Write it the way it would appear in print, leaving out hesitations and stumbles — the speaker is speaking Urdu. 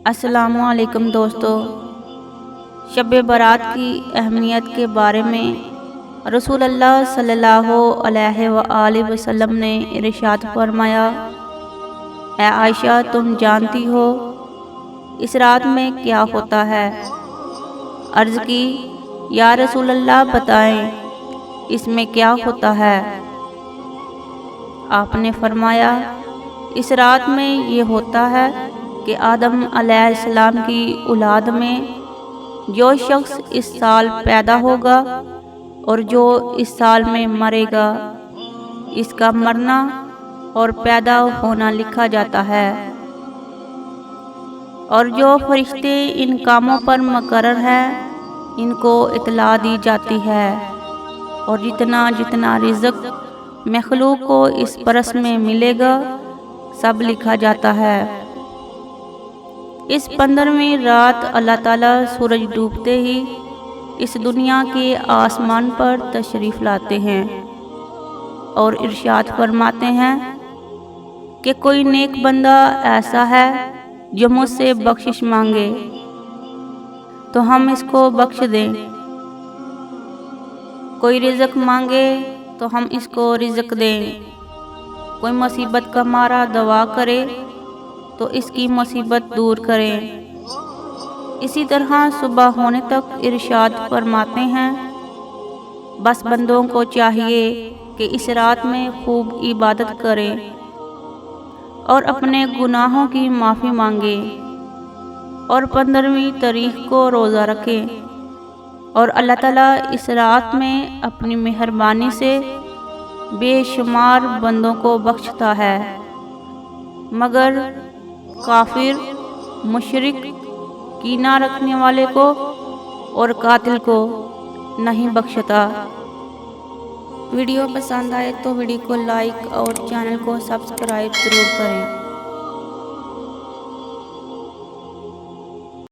السلام علیکم دوستو، شب برات کی اہمیت کے بارے میں رسول اللہ صلی اللہ علیہ وآلہ وسلم نے ارشاد فرمایا، اے عائشہ تم جانتی ہو اس رات میں کیا ہوتا ہے؟ عرض کی یا رسول اللہ بتائیں اس میں کیا ہوتا ہے؟ آپ نے فرمایا اس رات میں یہ ہوتا ہے کہ آدم علیہ السلام کی اولاد میں جو شخص اس سال پیدا ہوگا اور جو اس سال میں مرے گا، اس کا مرنا اور پیدا ہونا لکھا جاتا ہے، اور جو فرشتے ان کاموں پر مقرر ہیں ان کو اطلاع دی جاتی ہے، اور جتنا جتنا رزق مخلوق کو اس برس میں ملے گا سب لکھا جاتا ہے۔ اس 15ویں رات اللہ تعالیٰ سورج ڈوبتے ہی اس دنیا کے آسمان پر تشریف لاتے ہیں اور ارشاد فرماتے ہیں کہ کوئی نیک بندہ ایسا ہے جو مجھ سے بخشش مانگے تو ہم اس کو بخش دیں، کوئی رزق مانگے تو ہم اس کو رزق دیں، کوئی مصیبت کا مارا دعا کرے تو اس کی مصیبت دور کریں۔ اسی طرح صبح ہونے تک ارشاد فرماتے ہیں بس بندوں کو چاہیے کہ اس رات میں خوب عبادت کریں اور اپنے گناہوں کی معافی مانگیں، اور 15ویں تاریخ کو روزہ رکھیں، اور اللہ تعالیٰ اس رات میں اپنی مہربانی سے بے شمار بندوں کو بخشتا ہے، مگر کافر، مشرک، کینہ رکھنے والے کو اور قاتل کو نہیں بخشتا۔ ویڈیو پسند آئے تو ویڈیو کو لائک اور چینل کو سبسکرائب ضرور کریں۔